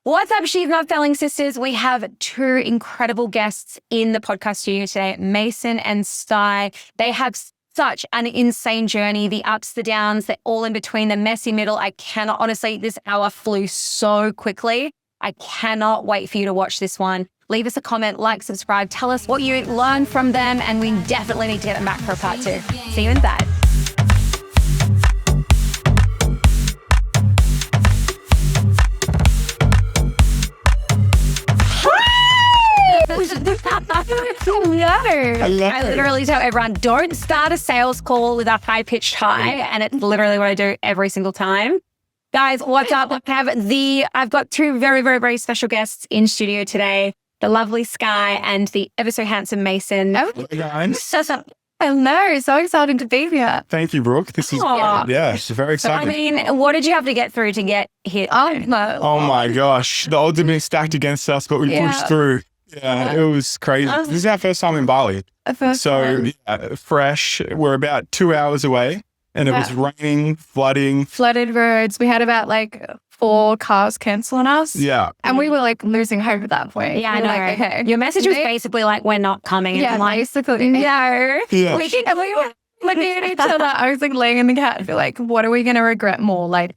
What's up, She's Not Selling Sisters? We have two incredible guests in the podcast studio today, Mason and Skye. They have such an insane journey, the ups, the downs, the all in between, the messy middle. I cannot, honestly, this hour flew so quickly. I cannot wait for you to watch this one. Leave us a comment, like, subscribe, tell us what you learned from them, and we definitely need to get them back for a part 2. See you inside. I literally tell everyone, don't start a sales call with a high-pitched hi, and it's literally what I do every single time. Guys, what's up? I've got two very, very, very special guests in studio today, the lovely Skye and the ever so handsome Mason. Hey guys. Hello, so excited to be here. Thank you, Brooke. This is it's very exciting. I mean, what did you have to get through to get here? Oh my gosh, the odds have been stacked against us, but we pushed through. Yeah, it was crazy. This is our first time in Bali. Fresh. We're about 2 hours away, and it was raining, flooded roads. We had about 4 cars cancel on us. Yeah, and we were losing hope at that point. Yeah, I know. Okay. Your message was basically we're not coming. Yeah, basically. No. Yeah. We were looking at each other. I was laying in the cat and be what are we going to regret more?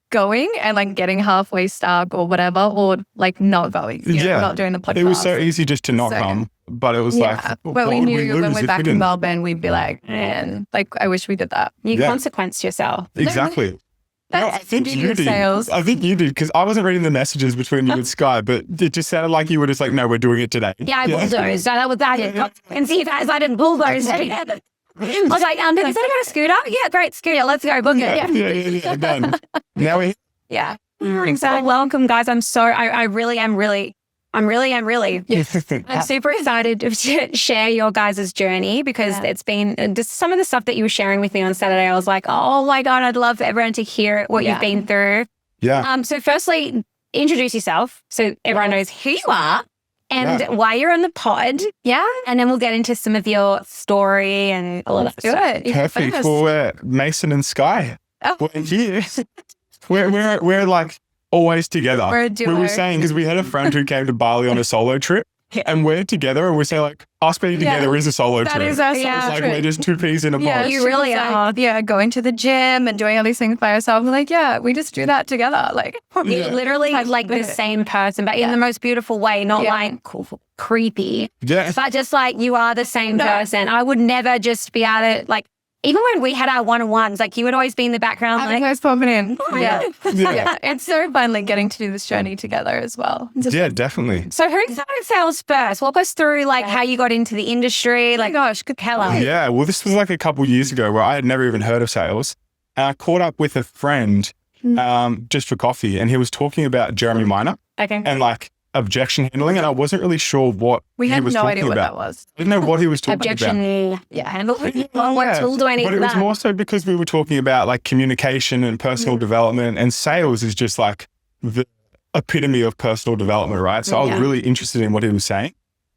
Going and getting halfway stuck or whatever, or not going, not doing the podcast. It was so easy just to not come, but it was well, we knew when we're back in Melbourne, we'd be man, I wish we did that. You consequenced yourself. Exactly. No, I think you did. Sales. I think you did, because I wasn't reading the messages between you and Skye, but it just sounded like you were just no, we're doing it today. Yeah, I bulldozed. So that was that. And see, guys, I didn't bulldoze. I was like, is that a scooter? Yeah, great, scooter. Let's go. Book it. Yeah, done. Now we. Yeah. So welcome, guys. I'm really am really. I'm super excited to share your guys' journey, because it's been just some of the stuff that you were sharing with me on Saturday. I was like, oh my God, I'd love for everyone to hear what you've been through. Yeah. So firstly, introduce yourself so everyone knows who you are and why you're on the pod. Yeah. And then we'll get into some of your story and all of that stuff. Perfect. Well, we're Mason and Skye. Oh. We're here. We're always together. We're a duo. We were saying, because we had a friend who came to Bali on a solo trip, and we're together, and we say us being together is a solo trip. That is our solo trip. We're just two peas in a pod. Yeah, you really are. Going to the gym and doing all these things by ourselves. We're we just do that together. You're literally the same person, but in the most beautiful way, not creepy. Yeah. But just you are the same person. I would never just be able to even when we had our one-on-ones, you would always be in the background. I was popping in. It's so fun getting to do this journey together as well. Yeah, definitely. So who started sales first? Walk us through how you got into the industry. Gosh, good hell. Yeah, well, this was a couple of years ago where I had never even heard of sales. And I caught up with a friend just for coffee, and he was talking about Jeremy Minor and objection handling, and I wasn't really sure what we had he was no talking idea what about. that was. I didn't know what he was talking objection, about. Handling. What tool do I need But for it was that? more so because we were talking about communication and personal development, and sales is just the epitome of personal development, right? So I was really interested in what he was saying,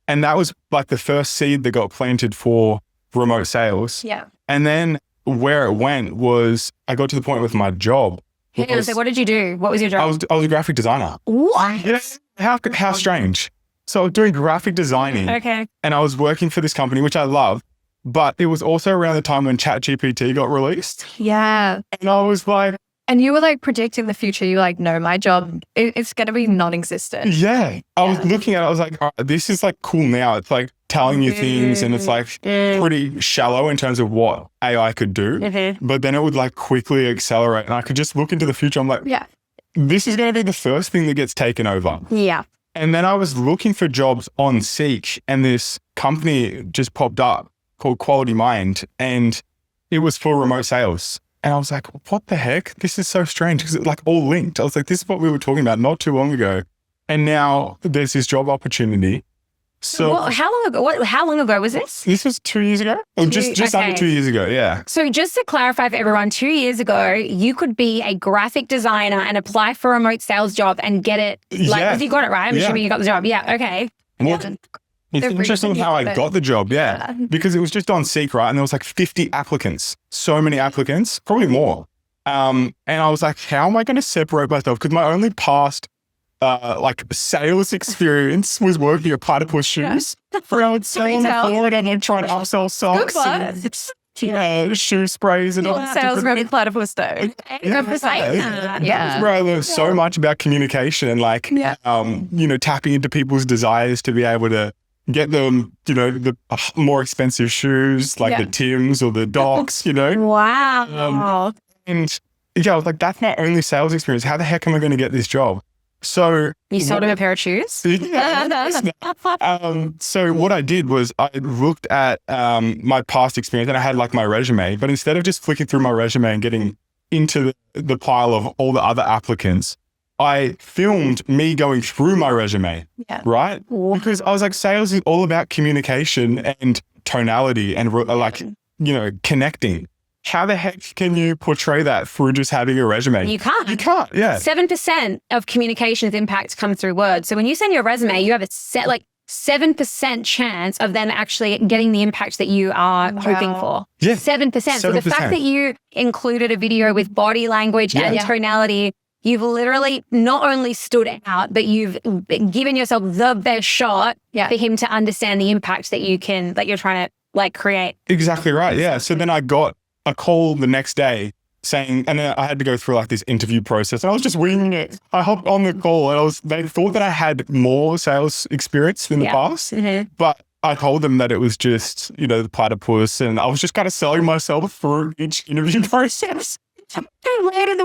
and that was the first seed that got planted for remote sales. Yeah. And then where it went was I got to the point with my job. So what did you do? What was your job? I was a graphic designer. What? Yes. How strange. So I was doing graphic designing. Okay. And I was working for this company, which I love, but it was also around the time when ChatGPT got released. Yeah. And I was and you were predicting the future. You were no, my job, it's going to be non-existent. Yeah. I was looking at it. I was all right, this is cool now. It's telling you things, and it's pretty shallow in terms of what AI could do. But then it would quickly accelerate, and I could just look into the future. I'm this is going to be the first thing that gets taken over. Yeah. And then I was looking for jobs on Seek, and this company just popped up called Quality Mind, and it was for remote sales. And I was what the heck? This is so strange, because it's all linked. I was this is what we were talking about not too long ago. And now there's this job opportunity. So how long ago was this? This was 2 years ago. Or just under 2 years ago, yeah. So just to clarify for everyone, 2 years ago, you could be a graphic designer and apply for a remote sales job and get it. You got it, right? I'm assuming you got the job. Yeah, okay. Well, it's interesting how I got the job, because it was just on Seek, right? And there was 50 applicants, so many applicants, probably more. And I was how am I going to separate myself? Because my only past like sales experience was working at Platypus Shoes. Where I would sell on the board and then try to upsell socks and shoe sprays and all that. Sales rep Platypus though. Where I learned so much about communication and like, tapping into people's desires to be able to get them, the more expensive shoes, like the Tims or the Docs, Wow. And I was like, that's my only sales experience. How the heck am I going to get this job? So you sold him a pair of shoes? So what I did was I looked at my past experience and I had like my resume, but instead of just flicking through my resume and getting into the pile of all the other applicants, I filmed me going through my resume, right? Because I was like, sales is all about communication and tonality and connecting. How the heck can you portray that through just having a resume? You can't. 7% of communication's impact comes through words. So when you send your resume, you have a 7% chance of them actually getting the impact that you are hoping for. Yeah. 7%. So the fact that you included a video with body language and tonality, you've literally not only stood out, but you've given yourself the best shot for him to understand the impact that you're trying to create. Exactly right. Yeah. So then I got a call the next day saying, and then I had to go through like this interview process and I was just winging it. I hopped on the call and they thought that I had more sales experience in the past, but I told them that it was just, the Platypus, and I was just kind of selling myself through each interview process. Then it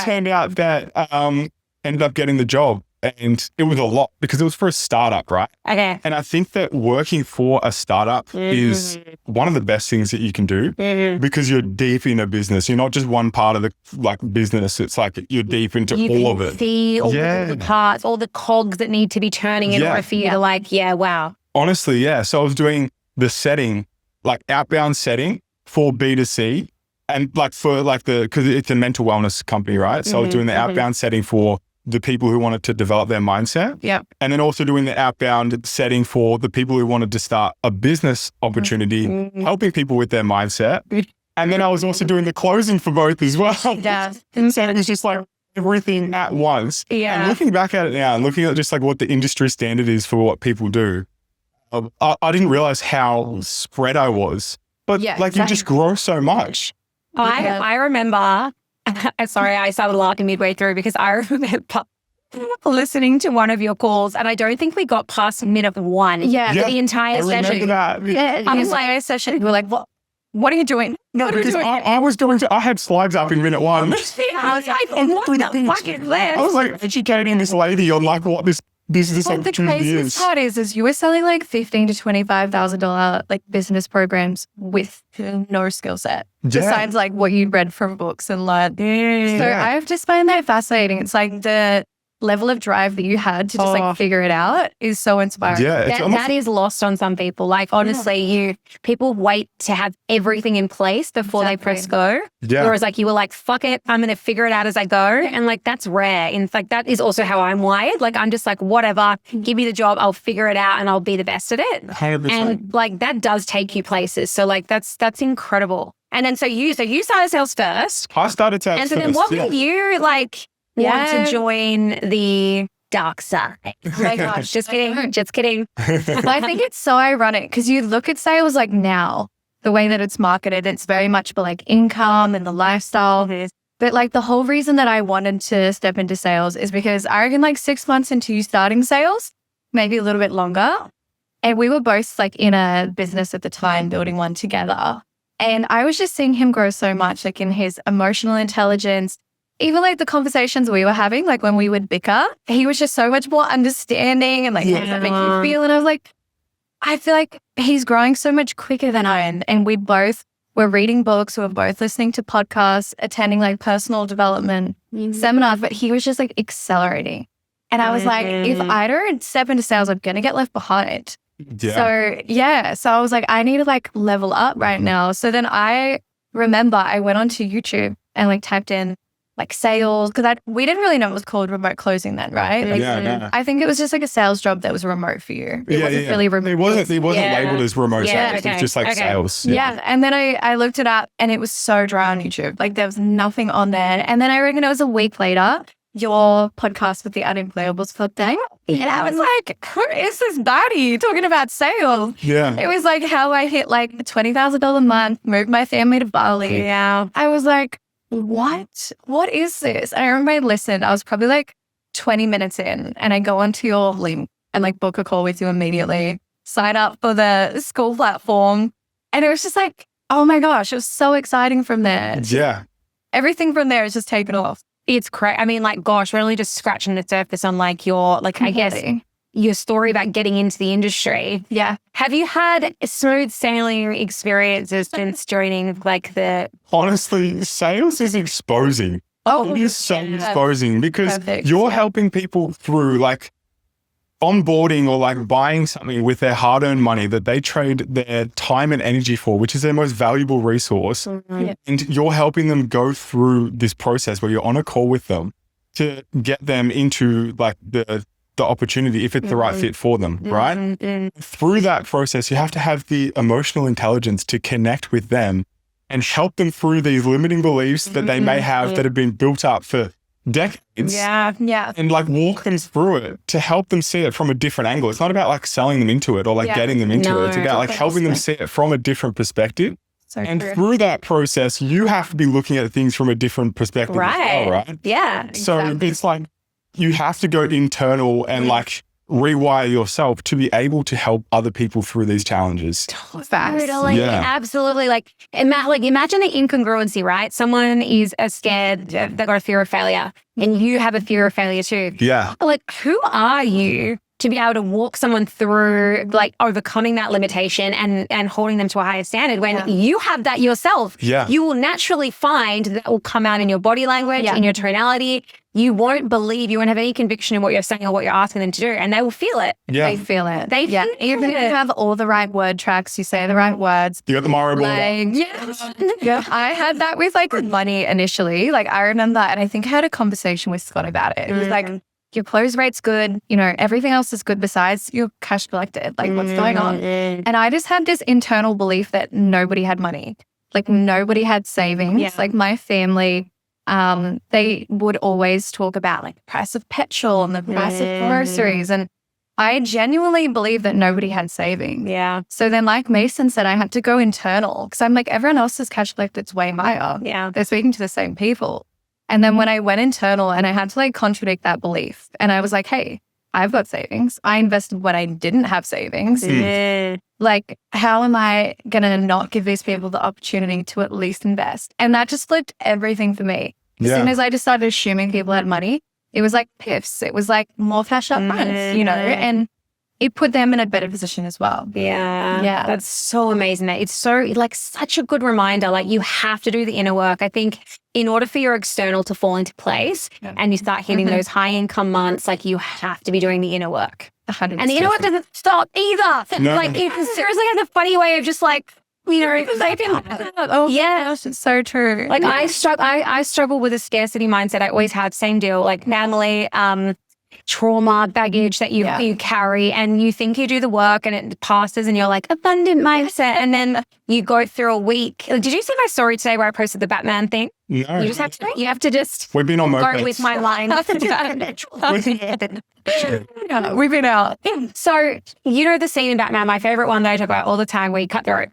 turned out that ended up getting the job. And it was a lot because it was for a startup, right? Okay. And I think that working for a startup is one of the best things that you can do because you're deep in a business. You're not just one part of the business. It's like you're deep into all of it. See all the parts, all the cogs that need to be turning in order for you to wow. Honestly, yeah. So I was doing the setting, like outbound setting for B2C and because it's a mental wellness company, right? So I was doing the outbound setting for the people who wanted to develop their mindset. Yeah. And then also doing the outbound setting for the people who wanted to start a business opportunity, helping people with their mindset. And then I was also doing the closing for both as well. Yeah. And so it's just like everything at once. Yeah. And looking back at it now and looking at just like what the industry standard is for what people do, I didn't realize how spread I was. But you just grow so much. I remember... Sorry, I started laughing midway through because I remember listening to one of your calls and I don't think we got past minute 1. Yeah. The entire session. That. Yeah. The entire session. We were like, what are you doing? No, because I had slides up in minute 1. I was like, what the fuck is this? I was like educating this lady on like what this business opportunity the craziest part is you were selling like $15,000 to $25,000 like business programs with no skill set besides like what you read from books and learned. So I just find that fascinating. It's like the level of drive that you had to just figure it out is so inspiring. Yeah, that is lost on some people. Like honestly, people wait to have everything in place before they press go. Yeah. Whereas you were like, fuck it, I'm going to figure it out as I go. And that's rare. In fact, that is also how I'm wired. I'm just like, whatever, give me the job, I'll figure it out and I'll be the best at it. 100%. And that does take you places. So that's incredible. And then so you started sales first. I started sales first. And so then what made you want to join the dark side? Oh my gosh, just kidding. I think it's so ironic because you look at sales now, the way that it's marketed, it's very much for income and the lifestyle. But the whole reason that I wanted to step into sales is because I reckon 6 months into you starting sales, maybe a little bit longer, and we were both in a business at the time, building one together. And I was just seeing him grow so much, in his emotional intelligence. Even the conversations we were having, when we would bicker, he was just so much more understanding and how does that make you feel? And I was like, I feel like he's growing so much quicker than I am. And we both were reading books, we were both listening to podcasts, attending personal development seminars, but he was just accelerating. And I was like, if I don't step into sales, I'm going to get left behind. Yeah. So I was like, I need to level up right now. So then I remember I went onto YouTube and typed in like sales, because we didn't really know it was called remote closing then, right? Like, No. I think it was just like a sales job that was remote for you. It wasn't really remote. It wasn't labeled as remote sales. It was just like sales. Yeah. And then I looked it up and it was so dry on YouTube. Like there was nothing on there. And then I reckon it was a week later, your podcast with the Unemployables Club thing. And I was like, who is this baddie talking about sales? Yeah. It was like how I hit like a $20,000 a month, moved my family to Bali. Yeah. I was like, what? What is this? And I remember I listened. I was probably like 20 minutes in and I go onto your link and like book a call with you immediately, sign up for the school platform. And it was just like, oh my gosh, it was so exciting from there. Yeah. Everything from there is just taken off. It's crazy. I mean, like, gosh, we're only just scratching the surface on like your, like, I guess your story about getting into the industry. Yeah. Have you had smooth sailing experiences since joining like the... Honestly, sales is exposing. Oh, it is so exposing because Perfect. you're helping people through like onboarding or like buying something with their hard-earned money that they trade their time and energy for, which is their most valuable resource. Yeah. And you're helping them go through this process where you're on a call with them to get them into like the opportunity if it's the right fit for them, right? Through that process, you have to have the emotional intelligence to connect with them and help them through these limiting beliefs that they may have that have been built up for decades. Yeah. And like walk them through it to help them see it from a different angle. It's not about like selling them into it or like getting them into it. It's about like helping them see it from a different perspective. So And true. through that process, you have to be looking at things from a different perspective as well, right? Yeah. So it's like you have to go internal and like rewire yourself to be able to help other people through these challenges. Facts. Totally. Yeah. Absolutely. Like imagine the incongruency, right? Someone is scared, they've got a fear of failure, and you have a fear of failure too. Yeah. Like, who are you to be able to walk someone through like overcoming that limitation and holding them to a higher standard when you have that yourself? Yeah. You will naturally find that will come out in your body language, in your tonality. You won't have any conviction in what you're saying or what you're asking them to do, and they will feel it. Yeah. They feel it. They feel Even if you have all the right word tracks, you say the right words. You got the Mario ball. Yeah, I had that with like money initially. Like I remember, and I think I had a conversation with Scott about it. It was like, your close rate's good, you know, everything else is good besides your cash collected. Like what's going on? And I just had this internal belief that nobody had money. Like nobody had savings. Yeah. Like my family, they would always talk about like the price of petrol and the price of groceries. And I genuinely believe that nobody had savings. Yeah. So then, like Mason said, I had to go internal because I'm like, everyone else's cash collected's way higher. Yeah. They're speaking to the same people. And then when I went internal and I had to like contradict that belief, and I was like, hey, I've got savings. I invested when I didn't have savings. Like, how am I going to not give these people the opportunity to at least invest? And that just flipped everything for me. As soon as I just started assuming people had money, it was like piffs. It was like more cash up front, you know, and it put them in a better position as well. Yeah. That's so amazing. It's so like such a good reminder. Like you have to do the inner work. I think in order for your external to fall into place and you start hitting those high income months, like you have to be doing the inner work. 100%. And the inner work doesn't stop either. No. Like it's seriously has a funny way of just like, you know, like, It's so true. like I struggle with a scarcity mindset. I always have, same deal, like family, trauma, baggage that you carry, and you think you do the work and it passes and you're like abundant mindset, and then you go through a week. Did you see my story today where I posted the Batman thing? No. You have to just We've been on go mopeds. with my line. We've been out. So you know the scene in Batman, my favorite one that I talk about all the time, where you cut the rope.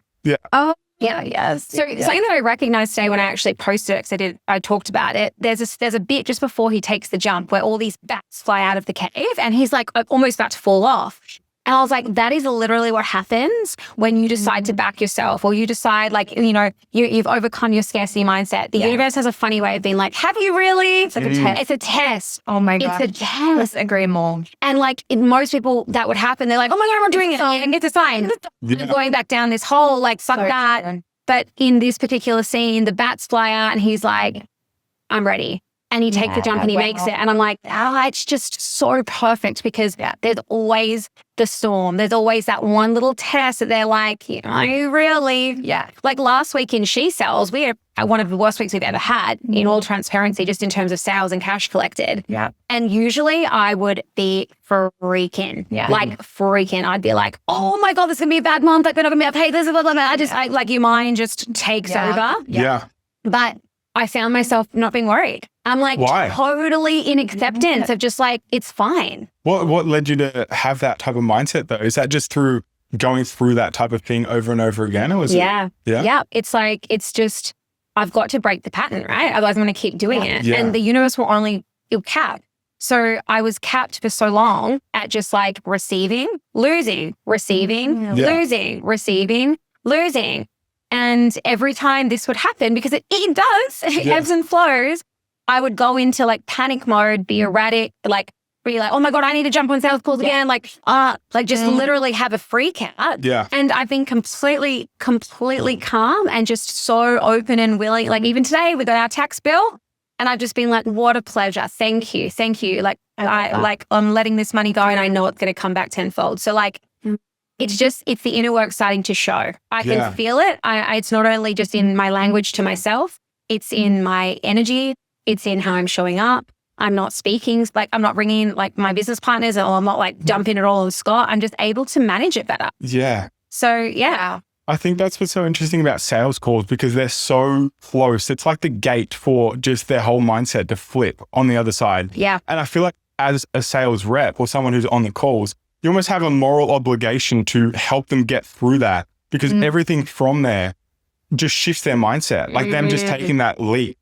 Oh, yeah, yes. So something that I recognized today when I actually posted it, because I talked about it, there's a bit just before he takes the jump where all these bats fly out of the cave and he's like almost about to fall off. And I was like, that is literally what happens when you decide to back yourself, or you decide like, you know, you've overcome your scarcity mindset. The universe has a funny way of being like, have you really? It's like a test. It's a test. Oh my God. It's a test. Agree more. And like in most people that would happen, they're like, oh my God, I'm doing it. And it's a sign. I'm going back down this hole, like fuck that. But in this particular scene, the bats fly out and he's like, I'm ready. and he takes the jump and he makes it. And I'm like, it's just so perfect because there's always the storm. There's always that one little test that they're like, really? Yeah. Like last week in She Sells, we had one of the worst weeks we've ever had in all transparency, just in terms of sales and cash collected. Yeah. And usually I would be freaking, like freaking. I'd be like, oh my God, this is going to be a bad month. I'm going to pay this. Blah, blah, blah. Like your mind just takes over. Yeah. But I found myself not being worried. I'm like totally in acceptance of just like, it's fine. What led you to have that type of mindset though? Is that just through going through that type of thing over and over again? Or was it? Yeah. It's like, it's just, I've got to break the pattern, right? Otherwise I'm going to keep doing it. Yeah. And the universe it'll cap. So I was capped for so long at just like receiving, losing, receiving, losing, receiving, losing. And every time this would happen, because it does, it ebbs and flows, I would go into like panic mode, be erratic, like be like, oh my God, I need to jump on sales calls again. Like just literally have a freak out. Yeah. And I've been completely calm and just so open and willing. Like even today we got our tax bill and I've just been like, what a pleasure. Thank you. Like I'm letting this money go and I know it's going to come back tenfold. So like, it's the inner work starting to show. I can feel it. It's not only just in my language to myself, it's in my energy. It's in how I'm showing up. I'm not speaking, like I'm not ringing like my business partners or I'm not like dumping it all on Scott. I'm just able to manage it better. Yeah. So yeah. I think that's what's so interesting about sales calls because they're so close. It's like the gate for just their whole mindset to flip on the other side. Yeah. And I feel like as a sales rep or someone who's on the calls, you almost have a moral obligation to help them get through that because everything from there just shifts their mindset. Like them just taking that leap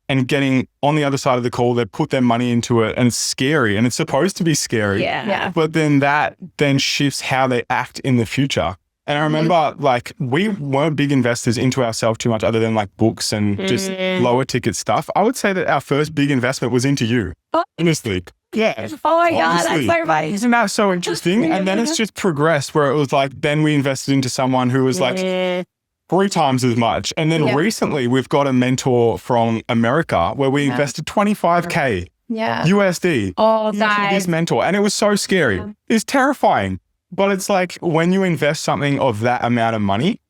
and getting on the other side of the call, they put their money into it and it's scary and it's supposed to be scary. Yeah. But then that then shifts how they act in the future. And I remember like we weren't big investors into ourselves too much other than like books and just lower ticket stuff. I would say that our first big investment was into you, honestly. Yeah. Oh my God, that's so funny. Isn't that so interesting? And then it's just progressed where it was like, then we invested into someone who was like 3 times as much. And then recently we've got a mentor from America where we invested $25K USD into this mentor. And it was so scary. It's terrifying. But it's like when you invest something of that amount of money,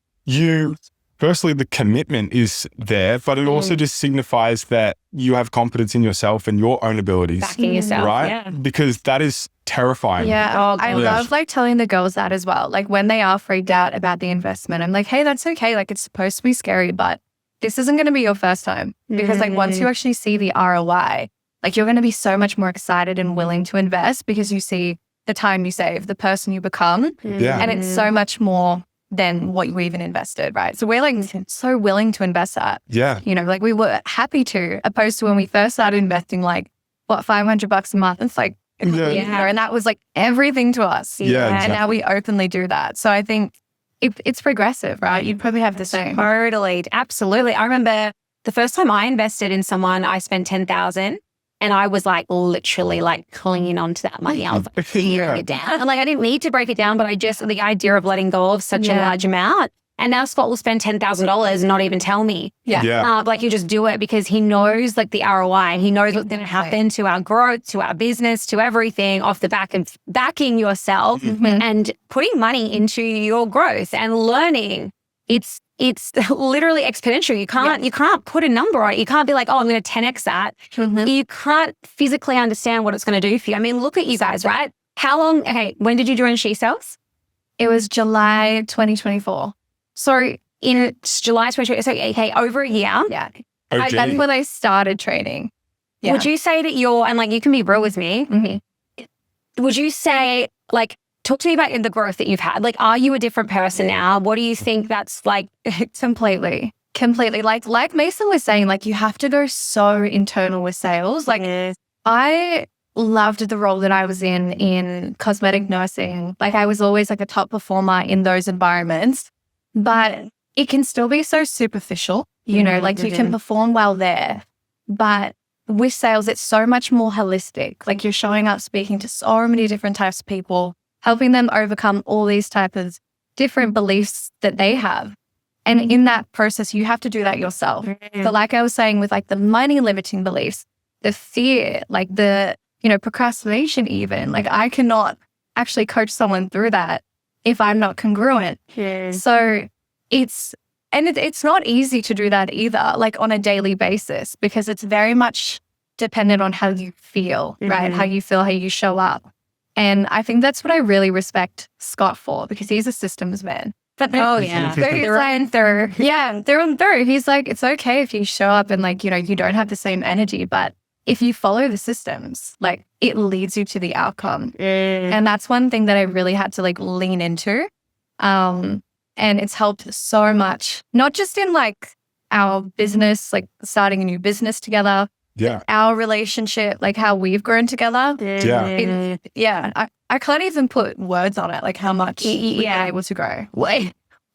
firstly, the commitment is there, but it also just signifies that you have confidence in yourself and your own abilities. Backing yourself, right? Because that is terrifying. Yeah. I love like telling the girls that as well. Like when they are freaked out about the investment, I'm like, hey, that's okay. Like it's supposed to be scary, but this isn't going to be your first time. Because like once you actually see the ROI, like you're going to be so much more excited and willing to invest because you see the time you save, the person you become. And it's so much more than what you even invested, right? So we're like so willing to invest that. Yeah. You know, like we were happy to, opposed to when we first started investing like, what, $500 a month? It's like, you know, and that was like everything to us. Yeah. Exactly. And now we openly do that. So I think it's progressive, right? You'd probably have the same. Totally. Absolutely. I remember the first time I invested in someone, I spent $10,000 and I was like literally like clinging on to that money. I was like tearing it down. And like I didn't need to break it down, but the idea of letting go of such a large amount. And now Scott will spend $10,000 and not even tell me. Like he'll just do it because he knows like the ROI and he knows what's going to happen to our growth, to our business, to everything off the back of backing yourself and putting money into your growth and learning. It's literally exponential. You can't put a number on it. You can't be like, oh, I'm going to 10x that. You can't physically understand what it's going to do for you. I mean, look at you guys, right? How long? Okay, when did you join She Sells? It was July 2024. So in July 2024, so okay, over a year. Yeah. That's when I started training. Yeah. Would you say that and like you can be real with me. Would you say like, talk to me about the growth that you've had. Like, are you a different person now? What do you think that's like? Completely. Like Mason was saying, like you have to go so internal with sales. Like I loved the role that I was in cosmetic nursing. Like I was always like a top performer in those environments, but it can still be so superficial, you know, like you can perform well there, but with sales, it's so much more holistic. Like you're showing up, speaking to so many different types of people, helping them overcome all these types of different beliefs that they have. And in that process, you have to do that yourself. So like I was saying with like the money limiting beliefs, the fear, like the, procrastination even. Like I cannot actually coach someone through that if I'm not congruent. So it's not easy to do that either, like on a daily basis, because it's very much dependent on how you feel, right? How you feel, how you show up. And I think that's what I really respect Scott for, because he's a systems man. But through and through. Yeah, through and through. He's like, it's okay if you show up and like, you don't have the same energy, but if you follow the systems, like it leads you to the outcome. And that's one thing that I really had to like lean into. And it's helped so much, not just in like our business, like starting a new business together, our relationship, like how we've grown together. I can't even put words on it, like how much we've been able to grow.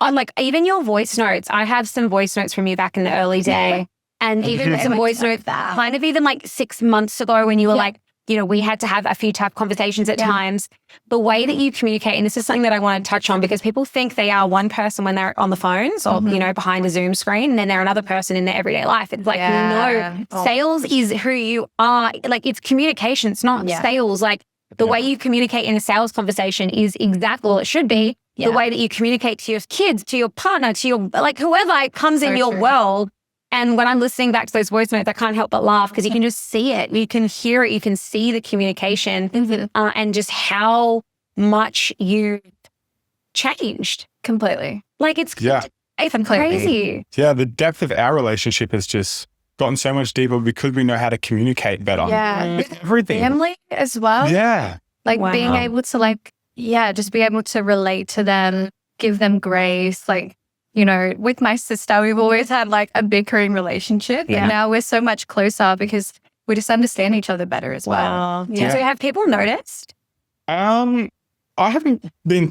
I'm like, even your voice notes, I have some voice notes from you back in the early day. And even some voice notes kind of even like 6 months ago when you were like, we had to have a few tough conversations at times. The way that you communicate, and this is something that I want to touch on, because people think they are one person when they're on the phones or, behind a Zoom screen, and then they're another person in their everyday life. It's like, no, sales is who you are. Like it's communication. It's not sales. Like the way you communicate in a sales conversation is exactly what it should be. The way that you communicate to your kids, to your partner, to your, like whoever comes in your world. And when I'm listening back to those voice notes, I can't help but laugh because you can just see it. You can hear it. You can see the communication and just how much you changed. Completely. Like it's crazy. Yeah, the depth of our relationship has just gotten so much deeper because we know how to communicate better. Yeah. With everything. Family as well. Yeah. Like being able to like, just be able to relate to them, give them grace, like, with my sister, we've always had like a bickering relationship. And now we're so much closer because we just understand each other better as well. Yeah. So have people noticed? I haven't been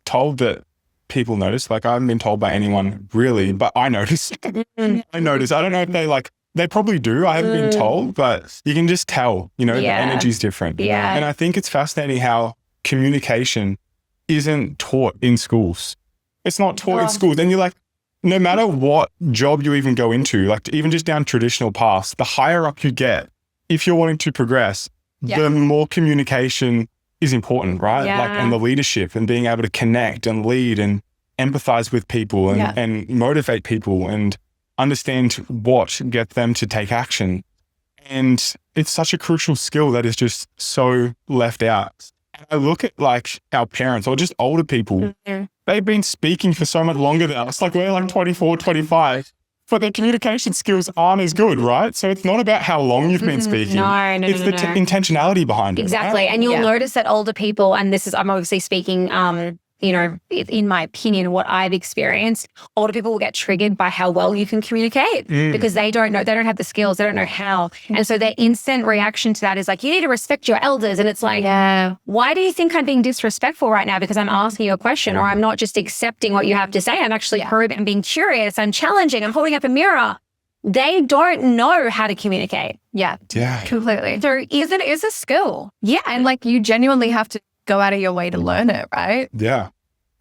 told that people notice. Like I haven't been told by anyone really, but I notice. I notice. I don't know if they probably do. I haven't been told, but you can just tell, the energy's different. Yeah. And I think it's fascinating how communication isn't taught in schools. It's not taught in schools. And you're like, no matter what job you even go into, like even just down traditional paths, the higher up you get, if you're wanting to progress, the more communication is important, right? Like, and the leadership and being able to connect and lead and empathize with people and motivate people and understand what gets them to take action. And it's such a crucial skill that is just so left out. I look at like our parents or just older people, they've been speaking for so much longer than us. Like we're like 24, 25, but their communication skills aren't as good, right? So it's not about how long you've been speaking. It's the intentionality behind it. Exactly. Right? And you'll notice that older people, and this is, I'm obviously speaking, in my opinion, what I've experienced, older people will get triggered by how well you can communicate because they don't have the skills, they don't know how. And so their instant reaction to that is like, you need to respect your elders. And it's like, why do you think I'm being disrespectful right now? Because I'm asking you a question, or I'm not just accepting what you have to say. I'm actually probing and being curious. I'm challenging. I'm holding up a mirror. They don't know how to communicate. Yeah. Completely. So it is a skill. Yeah. And like you genuinely have to go out of your way to learn it, right? Yeah,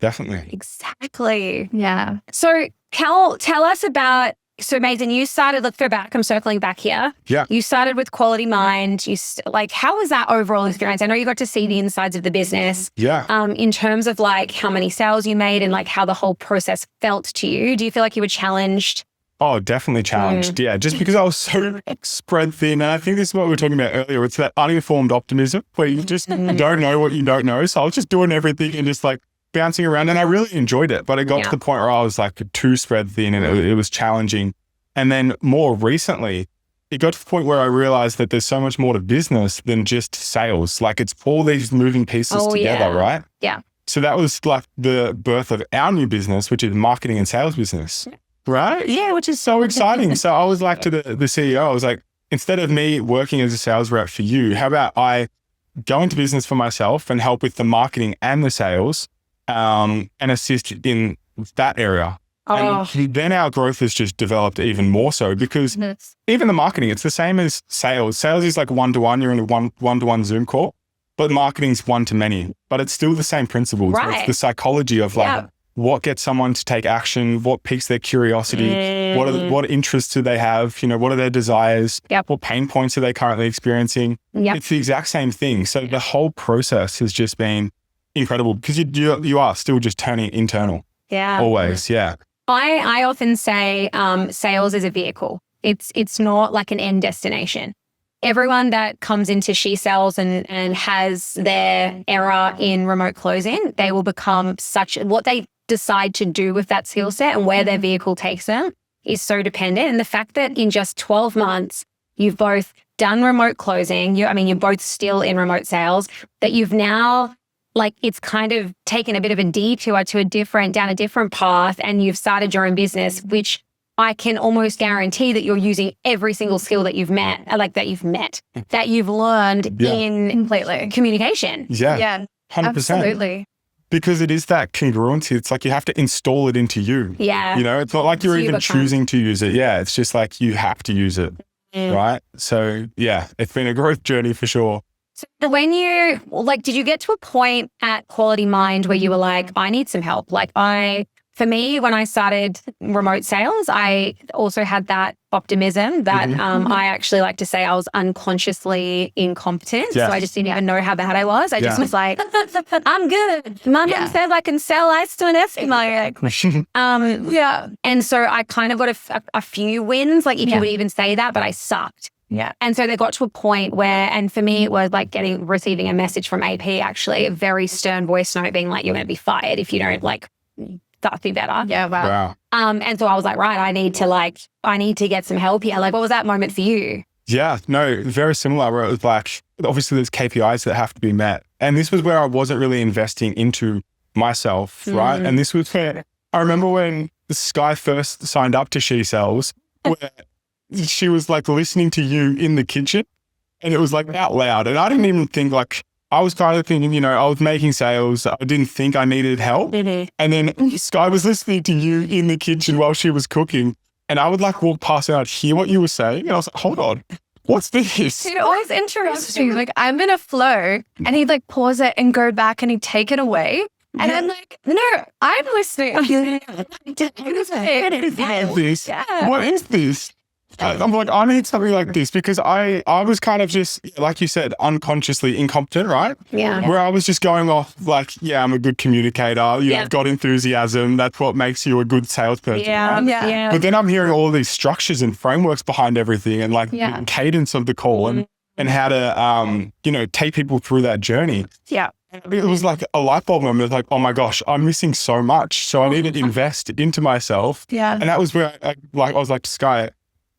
definitely. Exactly. Yeah. So tell us about, so Mason, you started, let's go back, I'm circling back here. Yeah. You started with Quality Mind. How was that overall experience? I know you got to see the insides of the business. Yeah. In terms of like how many sales you made and like how the whole process felt to you. Do you feel like you were challenged? Oh, definitely challenged. Yeah, just because I was so spread thin. And I think this is what we were talking about earlier. It's that uninformed optimism where you just don't know what you don't know. So I was just doing everything and just like bouncing around. And I really enjoyed it. But it got to the point where I was like too spread thin and it was challenging. And then more recently, it got to the point where I realized that there's so much more to business than just sales. Like it's all these moving pieces together, right? Yeah. So that was like the birth of our new business, which is marketing and sales business. Right? Yeah, which is so exciting. So I was like to the CEO, I was like, instead of me working as a sales rep for you, how about I go into business for myself and help with the marketing and the sales and assist in that area. And then our growth has just developed even more so because even the marketing, it's the same as sales. Sales is like one-to-one, you're in a one-to-one Zoom call, but marketing's one-to-many, but it's still the same principles. Right. It's the psychology of like, what gets someone to take action, what piques their curiosity, what interests do they have, what are their desires, what pain points are they currently experiencing. It's the exact same thing. So the whole process has just been incredible because you are still just turning internal. Yeah. Always. Yeah. I often say sales is a vehicle. It's not like an end destination. Everyone that comes into She Sells and has their era in remote closing, they will become what they decide to do with that skill set and where their vehicle takes them is so dependent. And the fact that in just 12 months, you've both done remote closing, you're both still in remote sales, that you've now, it's kind of taken a bit of a detour down a different path, and you've started your own business, which I can almost guarantee that you're using every single skill that you've that you've learned in completely communication. Yeah. 100%. Absolutely. Because it is that congruency. It's like you have to install it into you. Yeah. It's not like you're even choosing to use it. Yeah. It's just like you have to use it. Right. So yeah, it's been a growth journey for sure. So when you, did you get to a point at Quality Mind where you were like, I need some help? For me, when I started remote sales, I also had that optimism that I actually like to say I was unconsciously incompetent. So I just didn't even know how bad I was. I just was like, I'm good. My mom says I can sell ice to an Eskimo. And so I kind of got a few wins, if you would even say that, but I sucked. Yeah. And so they got to a point where, and for me, it was receiving a message from AP, actually, a very stern voice note being like, you're going to be fired if you don't start to be better. Yeah. Wow. And so I was like, right, I need to get some help here. What was that moment for you? Yeah, no, very similar, where it was obviously there's KPIs that have to be met. And this was where I wasn't really investing into myself, right? And this was where I remember when Skye first signed up to She Sells, where she was listening to you in the kitchen, and it was out loud. And I didn't even think I was kind of thinking, I was making sales. I didn't think I needed help. And then Skye was listening to you in the kitchen while she was cooking. And I would walk past and I'd hear what you were saying. And I was like, hold on, what's this? It always interests me. I'm in a flow, and he'd pause it and go back and he'd take it away. And I'm like, no, I'm listening. What is this? I'm like, I need something like this, because I was kind of just, like you said, unconsciously incompetent, right? Yeah. Where I was just going off I'm a good communicator. I've got enthusiasm. That's what makes you a good salesperson. Yeah. Right? Yeah. But then I'm hearing all these structures and frameworks behind everything, and the cadence of the call and how to, take people through that journey. Yeah. It was a light bulb moment. It was oh my gosh, I'm missing so much. So I need to invest into myself. Yeah. And that was where I was like, Skye,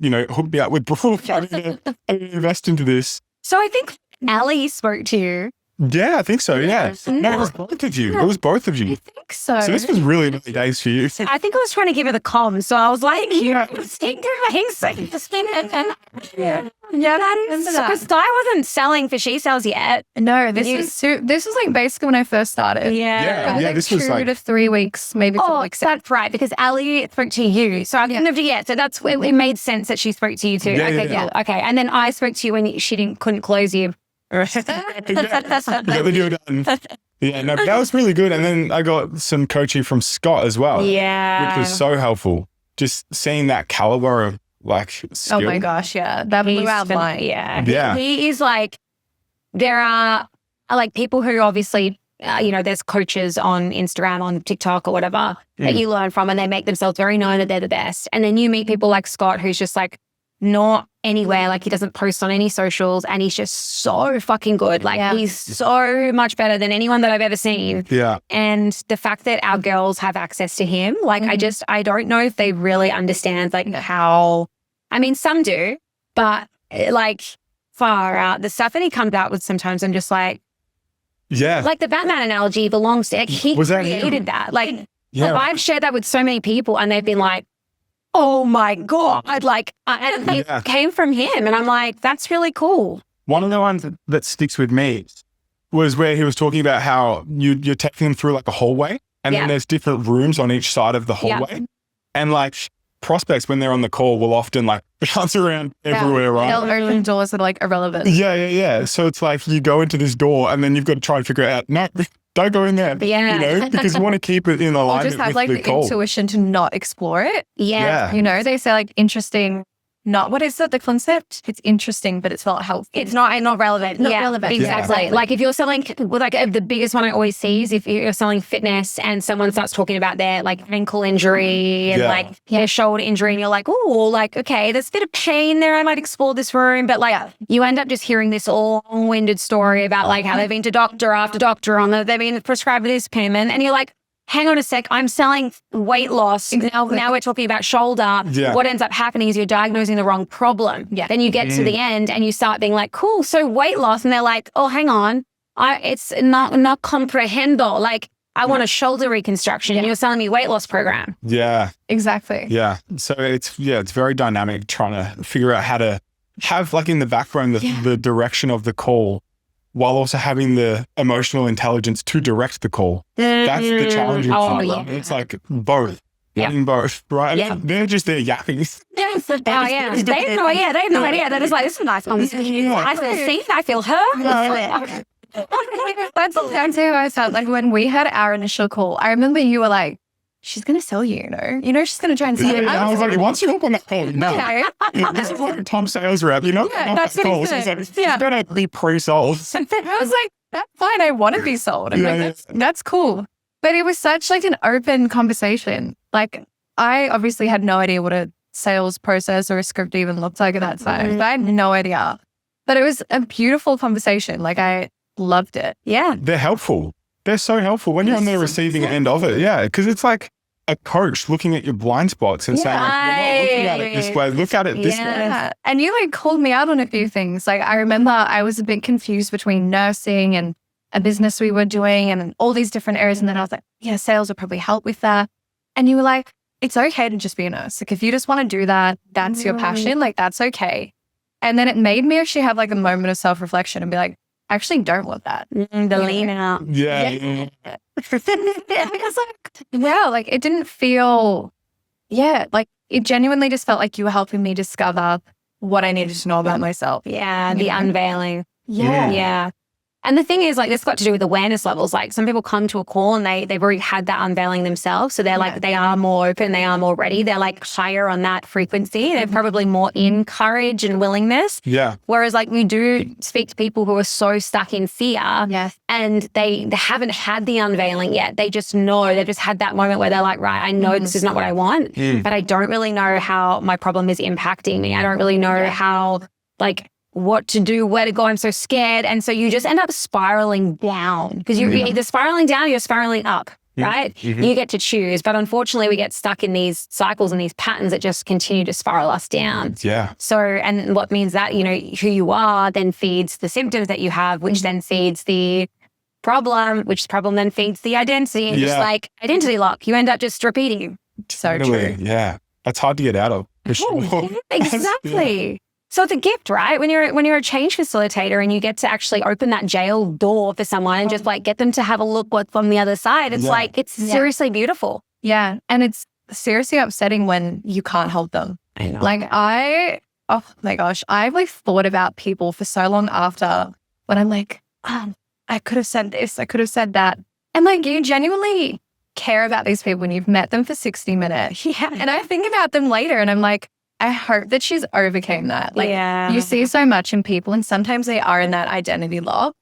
hook me up with Brooke. I need to invest into this. So I think Ali spoke to you. Yeah, I think so. Yeah. No, it was both of you. It was both of you. I think so. So this was really early days for you. I think I was trying to give her the comms. So I was like, because Skye wasn't selling for She Sells yet. No, this was basically when I first started. Yeah. This was 2 to 3 weeks, maybe 4 weeks. That's right, because Ali spoke to you. So I couldn't have, so that's where it made sense that she spoke to you too. Okay, cool. Okay. And then I spoke to you when she couldn't close you. Yeah, no, that was really good. And then I got some coaching from Scott as well. Yeah. Which was so helpful. Just seeing that caliber of skill. Oh my gosh, yeah. That blew out mine. Yeah. He is there are people who obviously, there's coaches on Instagram, on TikTok or whatever that you learn from, and they make themselves very known that they're the best. And then you meet people like Scott, who's just not anywhere, he doesn't post on any socials, and he's just so fucking good. He's so much better than anyone that I've ever seen. Yeah. And the fact that our girls have access to him, I don't know if they really understand how, some do, but far out. The stuff that he comes out with sometimes, I'm just yeah. The Batman analogy belongs to, he created that. I've shared that with so many people, and they've been oh my God, and it came from him. And I'm that's really cool. One of the ones that sticks with me was where he was talking about how you're taking them through a hallway, and then there's different rooms on each side of the hallway. And prospects, when they're on the call, will often bounce around everywhere, right? They'll open doors that are irrelevant. Yeah. So it's you go into this door, and then you've got to try and figure out, no, don't go in there. Yeah. You know, because you want to keep it in Or alignment just have with like the the goal. intuition to not explore it. Yeah. You know, they say like interesting, not what is it, the concept? It's interesting, but it's not helpful. It's not relevant. Not relevant. Exactly. Like if you're selling, like the biggest one I always see is if you're selling fitness and someone starts talking about their like ankle injury and like their shoulder injury and you're like, oh, like, okay, there's a bit of pain there. I might explore this room. But like you end up just hearing this long-winded story about like how they've been to doctor after doctor on they've been prescribed this payment. And you're like, hang on a sec, I'm selling weight loss. Now we're talking about shoulder. Yeah. What ends up happening is you're diagnosing the wrong problem. Yeah. Then you get to the end and you start being like, cool, so weight loss. And they're like, oh, hang on. It's not comprehendo. Like, I want a shoulder reconstruction. And you're selling me weight loss program. Yeah. Exactly. Yeah. So it's very dynamic trying to figure out how to have like in the background the direction of the call while also having the emotional intelligence to direct the call. That's the challenging part. Yeah. It's like both. Yeah. Getting both, right? Yeah. They're just there yapping. Yes. Oh, yeah. They have no idea. They have no idea. They're just like, this is a nice conversation. I feel seen. I feel heard. That's how I felt like when we had our initial call. I remember you were like, she's going to sell you, you know, she's going to try and sell you. I was like, once you hop on that call, no. Okay. This is like a Tom sales rep, you know? That's what he said. It's going to be pre-sold. I was like, that's fine. I want to be sold. I'm like, that's cool. But it was such like an open conversation. Like I obviously had no idea what a sales process or a script even looked like at that time. I had no idea. But it was a beautiful conversation. Like I loved it. Yeah. They're helpful. They're so helpful when you're on the receiving end of it. Yeah. Because it's like a coach looking at your blind spots and saying, like, you're not looking at it this way, look at it this way. Yeah. And you like called me out on a few things. Like I remember I was a bit confused between nursing and a business we were doing and all these different areas. And then I was like, yeah, sales would probably help with that. And you were like, it's okay to just be a nurse. Like if you just want to do that, that's your passion. Like that's okay. And then it made me actually have like a moment of self-reflection and be like, I actually don't want that. The lean out. Yeah. Because like, wow, like it didn't feel, like it genuinely just felt like you were helping me discover what I needed to know about myself. Yeah. The unveiling. Yeah. Yeah. And the thing is, like, this got to do with awareness levels. Like, some people come to a call and they've already had that unveiling themselves. So they're like, they are more open, they are more ready. They're like higher on that frequency. They're probably more in courage and willingness. Yeah. Whereas, like, we do speak to people who are so stuck in fear and they haven't had the unveiling yet. They just know, they've just had that moment where they're like, right, I know this is not what I want, but I don't really know how my problem is impacting me. I don't really know how, like, what to do, where to go. I'm so scared. And so you just end up spiraling down because you're either spiraling down or you're spiraling up, right? You get to choose. But unfortunately, we get stuck in these cycles and these patterns that just continue to spiral us down. Yeah. So, and what means that, you know, who you are then feeds the symptoms that you have, which then feeds the problem, which problem then feeds the identity. And just like identity lock, you end up just repeating. So Totally. true. Yeah. That's hard to get out of. For sure. Exactly. So it's a gift, right? When you're a change facilitator and you get to actually open that jail door for someone and just like get them to have a look what's on the other side. It's like, it's seriously beautiful. Yeah. And it's seriously upsetting when you can't help them. I know. Like oh my gosh, I've like thought about people for so long after when I'm like, I could have said this, I could have said that. And like you genuinely care about these people when you've met them for 60 minutes. Yeah. And I think about them later and I'm like, I hope that she's overcame that. Like you see so much in people and sometimes they are in that identity lock.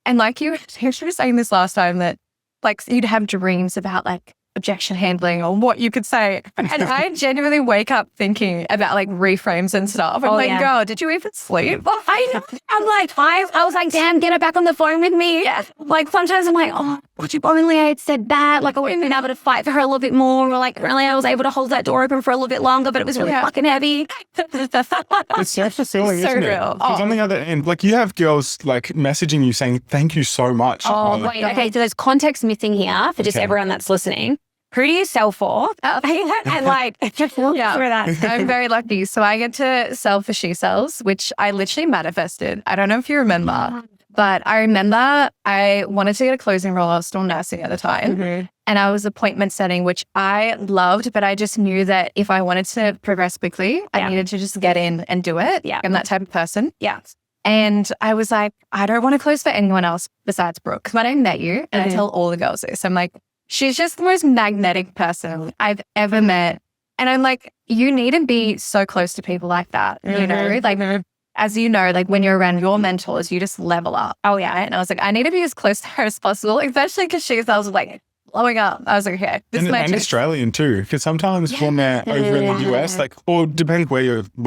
And like you were saying this last time that like you'd have dreams about like objection handling or what you could say. And I genuinely wake up thinking about like reframes and stuff. I'm like, girl, did you even sleep? Well, I know. I'm like, I was like, damn, get her back on the phone with me. Yeah. Like sometimes I'm like, oh, would you only I had said that? Like I would have been able to fight for her a little bit more. Or like really I was able to hold that door open for a little bit longer, but it was really fucking heavy. It's so fulfilling, So isn't real. it? Because on the other end, like you have girls like messaging you saying, thank you so much. Oh, wait. Okay. So there's context missing here for just everyone that's listening. Who do you sell for? And like, just through that. I'm very lucky. So I get to sell for She Sells, which I literally manifested. I don't know if you remember, but I remember I wanted to get a closing role. I was still nursing at the time. And I was appointment setting, which I loved, but I just knew that if I wanted to progress quickly, I needed to just get in and do it. Yeah. I'm that type of person. Yeah. And I was like, I don't want to close for anyone else besides Brooke. Because when I met you, and I tell all the girls this, I'm like, she's just the most magnetic person I've ever met. And I'm like, you need to be so close to people like that, you know? Like, as you know, like when you're around your mentors, you just level up. Oh, yeah. And I was like, I need to be as close to her as possible, especially because I was like blowing up. I was like, okay, this And Australian too, because sometimes when they're over in the US, like, or depends where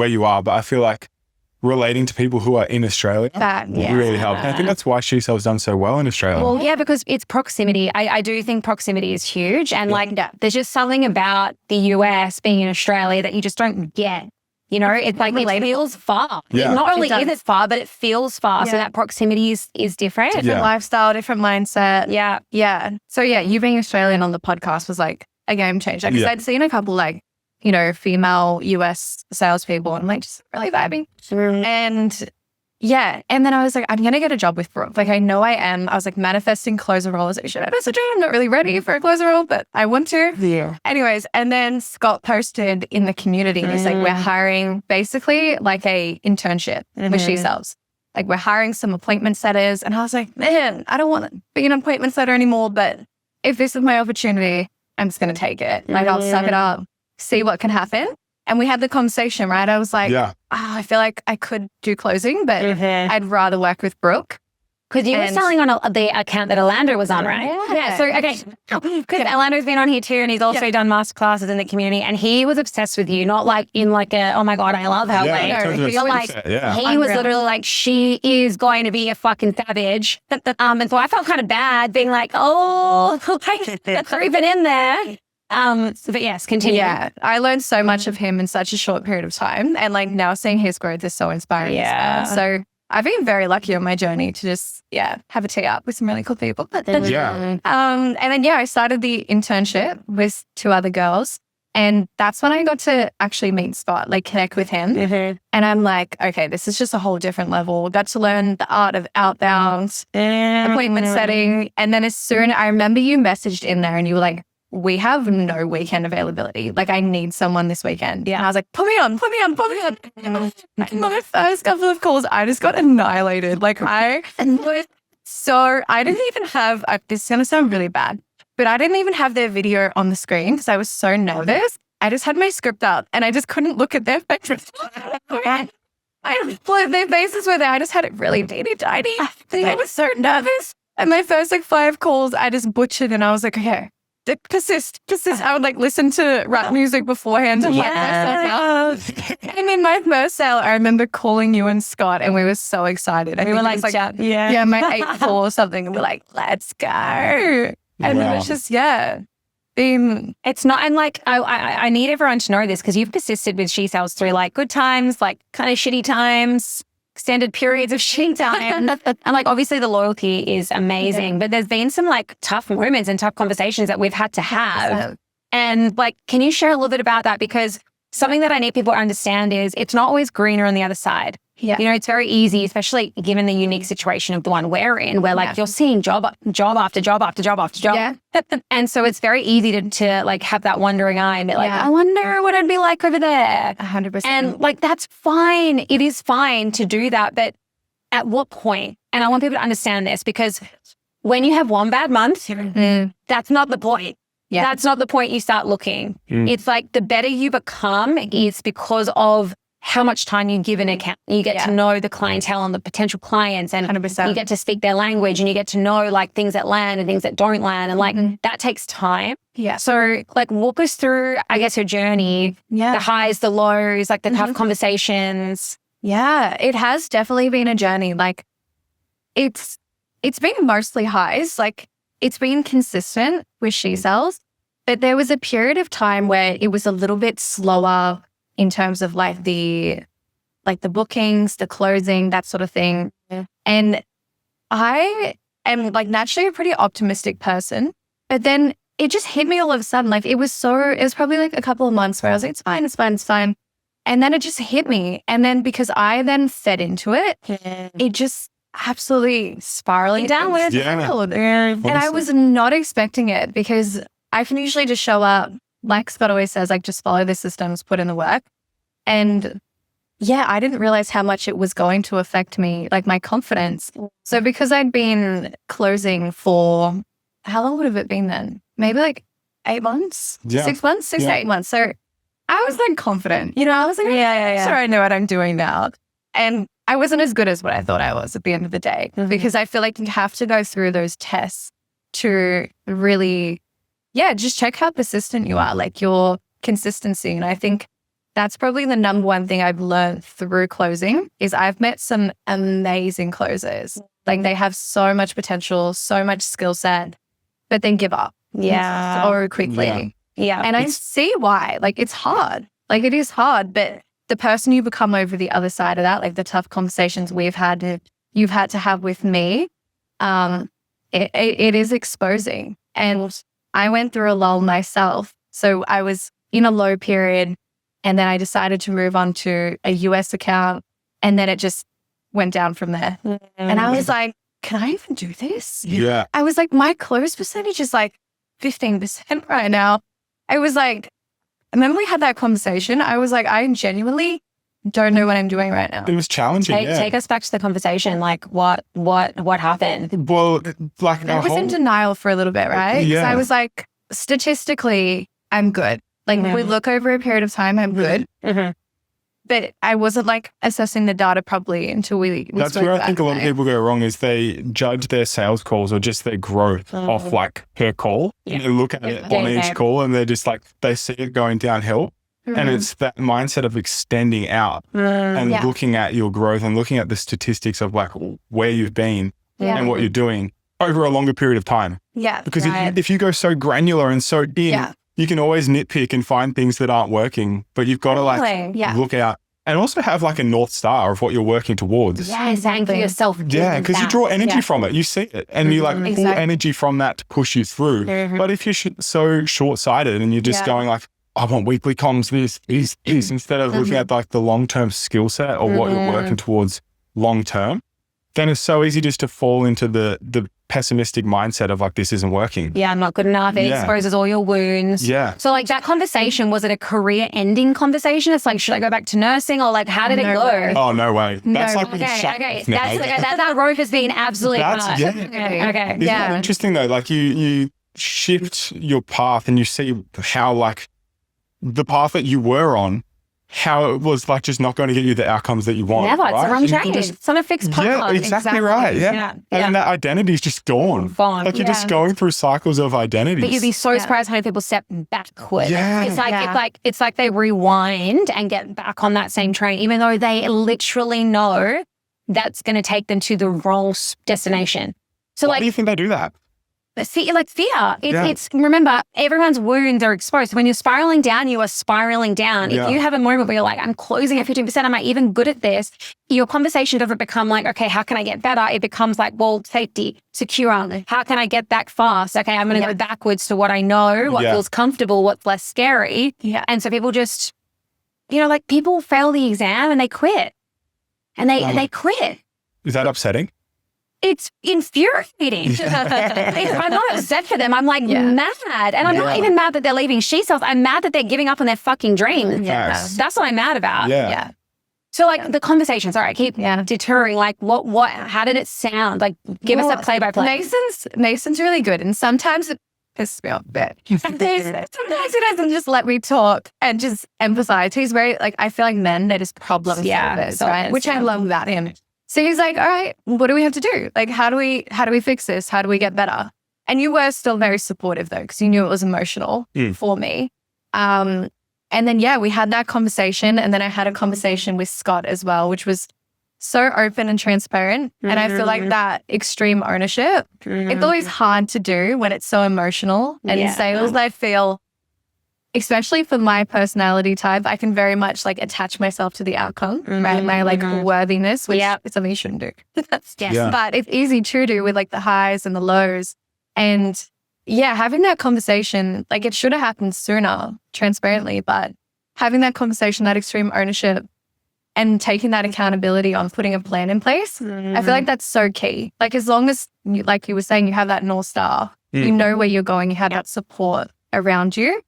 you are, but I feel like relating to people who are in Australia really helps. And I think that's why She Sells done so well in Australia. Well, yeah, because it's proximity. I do think proximity is huge. And there's just something about the US being in Australia that you just don't get. You know, it's like it feels far. Yeah. It not only is it far, but it feels far. So that proximity is different. Different lifestyle, different mindset. Yeah. Yeah. So yeah, you being Australian on the podcast was like a game changer. Because I'd seen a couple like, you know, female US salespeople and like just really vibing. And yeah. And then I was like, I'm going to get a job with Brooke. Like, I know I am. I was like manifesting closer roles. Should I message her? I'm not really ready for a closer role, but I want to. Yeah. Anyways. And then Scott posted in the community. And he's like, we're hiring basically like a internship with She Sells. Like we're hiring some appointment setters. And I was like, man, I don't want to be an appointment setter anymore. But if this is my opportunity, I'm just going to take it. Like I'll suck it up, see what can happen. And we had the conversation, right? I was like, I feel like I could do closing, but I'd rather work with Brooke. Because you were selling on the account that Orlando was on, right? Yeah. So, okay. Because Orlando's been on here too, and he's also done masterclasses in the community, and he was obsessed with you, not like in like a, oh my God, I love her way. He was literally like, she is going to be a fucking savage. And so I felt kind of bad being like, oh, that's creeping in there. But yes, continue. Yeah, I learned so much of him in such a short period of time, and like now seeing his growth is so inspiring. Yeah. So I've been very lucky on my journey to just have a tee up with some really cool people. And then I started the internship with 2 other girls, and that's when I got to actually meet Scott, like connect with him. And I'm like, okay, this is just a whole different level. Got to learn the art of outbound appointment setting, and then as soon I remember you messaged in there, and you were like, we have no weekend availability. Like, I need someone this weekend. Yeah. And I was like, put me on. And my first couple of calls, I just got annihilated. Like, I didn't even have, this is going to sound really bad, but I didn't even have their video on the screen because I was so nervous. I just had my script up and I just couldn't look at their faces. Their faces were there. I just had it really teeny-tiny. I was so nervous. And my first 5 calls, I just butchered and I was like, okay. Persist. I would listen to rap music beforehand. And in my first sale, I remember calling you and Scott, and we were so excited. And we were like my 8th call or something, and we're like, let's go. And it was just, it's not, and I need everyone to know this because you've persisted with She Sells through good times, kind of shitty times, extended periods of shitty time. And obviously the loyalty is amazing, but there's been some tough moments and tough conversations that we've had to have. And can you share a little bit about that? Because something that I need people to understand is it's not always greener on the other side. Yeah. You know, it's very easy, especially given the unique situation of the one we're in, where you're seeing job after job after job after job. Yeah. And so it's very easy to have that wondering eye and be I wonder what it'd be like over there. 100%. And that's fine. It is fine to do that. But at what point? And I want people to understand this because when you have one bad month, that's not the point. Yeah. That's not the point you start looking. It's the better you become is because of how much time you give an account. You get to know the clientele and the potential clients, and 100%. You get to speak their language, and you get to know things that land and things that don't land, and that takes time. Yeah. So walk us through, I guess, your journey, the highs, the lows, the tough conversations. Yeah, it has definitely been a journey. It's been mostly highs. It's been consistent with She Sells, but there was a period of time where it was a little bit slower in terms of the bookings, the closing, that sort of thing. Yeah. And I am naturally a pretty optimistic person, but then it just hit me all of a sudden. It was probably a couple of months where I was like, it's fine. And then it just hit me. And then because I then fed into it, it just absolutely spiraling downwards. Yeah. And I was not expecting it because I can usually just show up. Like Scott always says, just follow the systems, put in the work. And I didn't realize how much it was going to affect me, like my confidence. So because I'd been closing for, how long would have it been then? Maybe like 8 months, 6 months, 6 to 8 months. So I was then confident, I was like, sure, I know what I'm doing now. And I wasn't as good as what I thought I was at the end of the day, because I feel like you have to go through those tests to really, just check how persistent you are, like your consistency. And I think that's probably the number one thing I've learned through closing is I've met some amazing closers. Like they have so much potential, so much skill set, but then give up so quickly. Yeah. And I see why. Like it's hard. Like it is hard, but the person you become over the other side of that, like the tough conversations you've had to have with me, it is exposing. And I went through a lull myself. So I was in a low period, and then I decided to move on to a US account, and then it just went down from there. And I was like, can I even do this? Yeah. I was like, my close percentage is like 15% right now. I was like, I remember we had that conversation. I was like, I genuinely don't know what I'm doing right now. It was challenging. Take us back to the conversation. Like what happened? Well, like I was in denial for a little bit, right? Yeah. So I was like, statistically, I'm good. Like if we look over a period of time, I'm good. But I wasn't like assessing the data properly until we That's where I think a lot of people go wrong is they judge their sales calls or just their growth off like per call. Yeah. And they look at it on each call and they're just like, they see it going downhill. And it's that mindset of extending out and looking at your growth and looking at the statistics of like where you've been and what you're doing over a longer period of time. Yeah. Because if you go so granular and so in, you can always nitpick and find things that aren't working, but you've got to like look out and also have like a North Star of what you're working towards. Yeah, exactly. Yourself. Yeah, because you draw energy from it. You see it and you like pull energy from that to push you through. But if you're so short-sighted and you're just going like, I want weekly comms, this, instead of looking at like the long-term skill set or what you're working towards long-term, then it's so easy just to fall into the pessimistic mindset of like, this isn't working. Yeah, I'm not good enough. It exposes all your wounds. Yeah. So like that conversation, was it a career ending conversation? It's like, should I go back to nursing or like, how did it go? Oh, no way. That's like, Okay. That road has been absolutely hard. Okay. Isn't that interesting though? Like you shift your path and you see how like the path that you were on, how it was like just not going to get you the outcomes that you want. Never. It's the wrong train. It's on a fixed path. Yeah, exactly right. Yeah. And that identity is just gone. Like you're just going through cycles of identities. But you'd be so surprised how many people step backwards. Yeah. It's like they rewind and get back on that same train, even though they literally know that's going to take them to the wrong destination. So Why do you think they do that? Fear. It's remember, everyone's wounds are exposed. So when you're spiraling down, you are spiraling down. If you have a moment where you're like, I'm closing at 15%, am I even good at this? Your conversation doesn't become like, okay, how can I get better? It becomes like, well, safety, secure. How can I get back fast? Okay, I'm going to go backwards to what I know, what feels comfortable, what's less scary. Yeah. And so people just, like people fail the exam and they quit. And they quit. Is that upsetting? It's infuriating. I'm not upset for them. I'm like mad. And I'm not even mad that they're leaving she-cells. I'm mad that they're giving up on their fucking dreams. That's what I'm mad about. Yeah. So like the conversation, sorry, I keep deterring. Like what, how did it sound? Like give us a play-by-play. Mason's really good. And sometimes it pisses me off a bit. Sometimes he doesn't just let me talk and just emphasize. He's very like, I feel like men, they're just problem solvers, right? Which I love about him. So he's like, all right, what do we have to do? Like, how do we fix this? How do we get better? And you were still very supportive though, because you knew it was emotional for me. And then, we had that conversation. And then I had a conversation with Scott as well, which was so open and transparent. And I feel like that extreme ownership, it's always hard to do when it's so emotional. And in sales, I feel, especially for my personality type, I can very much like attach myself to the outcome, right? My like worthiness, which is something you shouldn't do. But it's easy to do with like the highs and the lows. And having that conversation, like it should have happened sooner, transparently, but having that conversation, that extreme ownership and taking that accountability on putting a plan in place, I feel like that's so key. Like as long as, like you were saying, you have that North Star, you know where you're going, you have that support around you,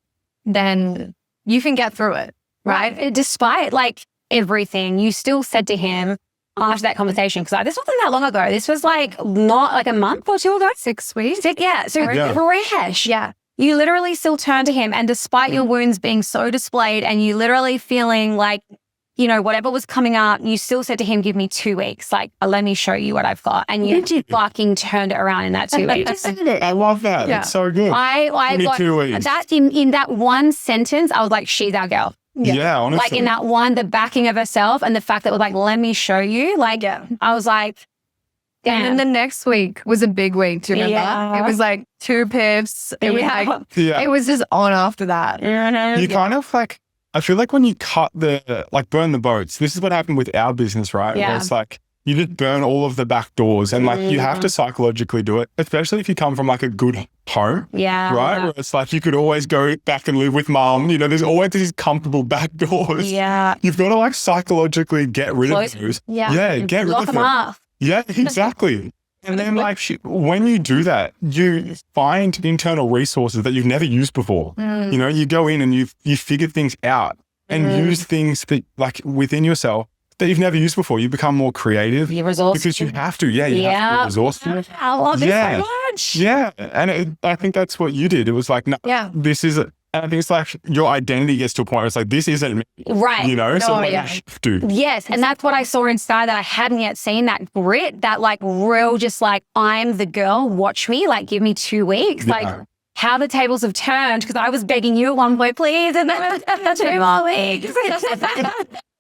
then you can get through it, right? Despite like everything, you still said to him after that conversation, because this wasn't that long ago. This was like not like a month or two ago. 6 weeks. Yeah. So fresh. Yeah. You literally still turned to him, and despite your wounds being so displayed and you literally feeling like, you know, whatever was coming up, you still said to him, give me 2 weeks. Like, let me show you what I've got. And you fucking turned it around in that 2 weeks. I love that. Yeah. It's so good. I Give me got 2 weeks. that in that one sentence, I was like, she's our girl. Yeah, honestly. Like in that one, the backing of herself and the fact that it was like, let me show you. Like, I was like, damn. And then the next week was a big week. Do you remember? Yeah. It was like 2 pips. It was it was just on after that. You kind of like, I feel like when you burn the boats, this is what happened with our business, right? Yeah. Where it's like, you just burn all of the back doors and like you have to psychologically do it, especially if you come from like a good home. Yeah. Right? Where it's like you could always go back and live with mum. You know, there's always these comfortable back doors. Yeah. You've got to like psychologically get rid Close- of those. Yeah. Yeah, get rid Lock of them them. up. Yeah, exactly. And then like when you do that, you find internal resources that you've never used before. You know, you go in and you figure things out and use things that like within yourself that you've never used before. You become more creative. You're resourceful. Because you have to. Yeah, you have to be resourceful. I love it so much. Yeah. And I think that's what you did. It was like, no, this is it. And I think it's like your identity gets to a point where it's like, this isn't me. Right. You know, so No, like, yeah. you have to. Yes. And that's what I saw in Skye that I hadn't yet seen, that grit, that like real, just like, I'm the girl, watch me, like give me 2 weeks. Yeah. Like how the tables have turned, because I was begging you at one point, please, and then 2 more weeks.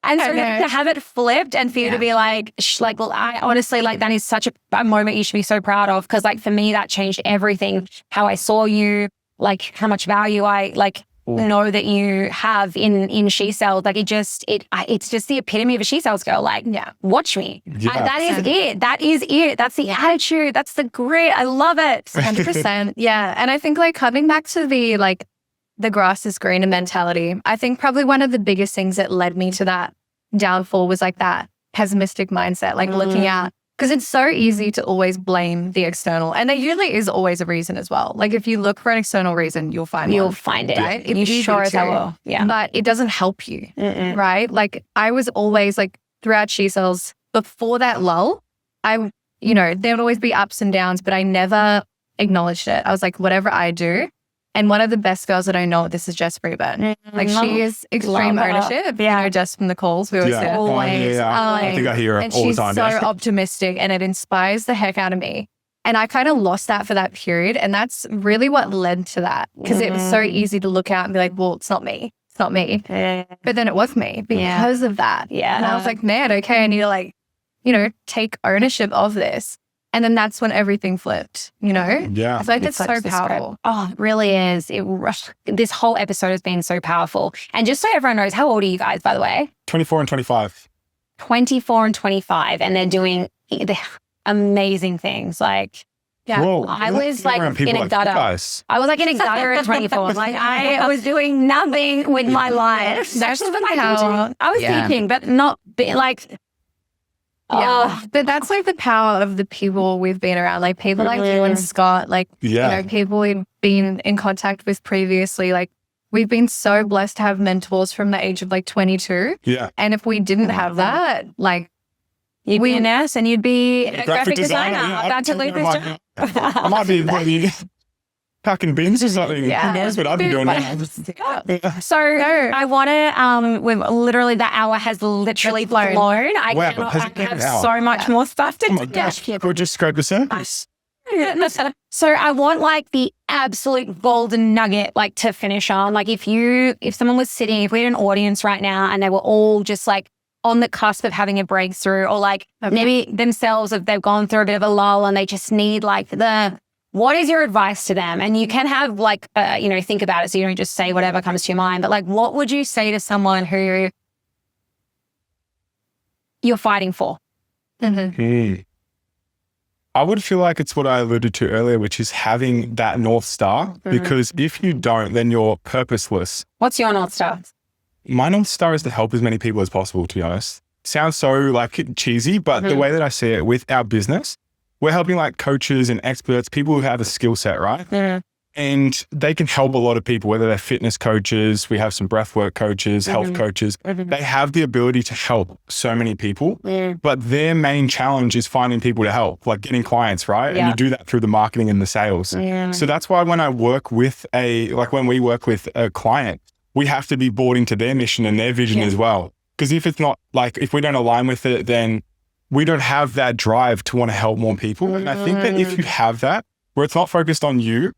And so to have it flipped and for you to be like, well, I honestly, like, that is such a moment you should be so proud of. Because like for me, that changed everything. How I saw you, like how much value I like know that you have in She Sells. Like it's just the epitome of a She Sells girl. Like, watch me. Yeah. That is it. That is it. That's the attitude. That's the grit. I love it. 100%. Yeah. And I think like coming back to the grass is greener mentality, I think probably one of the biggest things that led me to that downfall was like that pessimistic mindset, like looking out. Because it's so easy to always blame the external. And there usually is always a reason as well. Like if you look for an external reason, you'll find it. Right? You sure as hell will. Yeah. But it doesn't help you, right? Like I was always like throughout She Sells, before that lull, there would always be ups and downs, but I never acknowledged it. I was like, whatever I do. And one of the best girls that I know, this is Jess Freeburn. Like she is extreme ownership. Jess from the calls. We always say always. I think I hear her and all the she's time. so optimistic and it inspires the heck out of me. And I kind of lost that for that period. And that's really what led to that. Because it was so easy to look out and be like, well, it's not me. It's not me. But then it was me because of that. Yeah. And I was like, man, okay, I need to take ownership of this. And then that's when everything flipped, Yeah. I feel like it's so powerful. Oh, it really is. This whole episode has been so powerful. And just so everyone knows, how old are you guys, by the way? 24 and 25. 24 and 25. And they're doing amazing things. Like, Whoa, I was like in a gutter. Guys. I was like in a gutter at 24. Like I was doing nothing with my life. That's what how I was teaching, but not like. But that's like the power of the people we've been around, like people like you and Scott, like people we've been in contact with previously. Like we've been so blessed to have mentors from the age of like 22. Yeah. And if we didn't have that, like you'd be a nurse and you'd be a graphic designer. About to leave this job. I might be packing bins or something. Yeah. Who knows what I'd be doing now? So I want to, that hour has literally flown. I have so much more stuff to do. Oh my gosh, we'll just scrape the surface. So I want like the absolute golden nugget, like to finish on. Like if someone was sitting, if we had an audience right now and they were all just like on the cusp of having a breakthrough, or like maybe themselves, if they've gone through a bit of a lull and they just need like what is your advice to them? And you can have like, think about it. So you don't just say whatever comes to your mind, but like, what would you say to someone who you're fighting for? I would feel like it's what I alluded to earlier, which is having that North Star, because if you don't, then you're purposeless. What's your North Star? My North Star is to help as many people as possible, to be honest. Sounds so like cheesy, but the way that I see it with our business, we're helping like coaches and experts, people who have a skill set, right? And they can help a lot of people, whether they're fitness coaches, we have some breathwork coaches, health coaches. They have the ability to help so many people, but their main challenge is finding people to help, like getting clients, right? And you do that through the marketing and the sales. So that's why when we work with a client, we have to be bought into their mission and their vision as well. Because if it's not if we don't align with it, then we don't have that drive to want to help more people. And I think that if you have that, where it's not focused on you,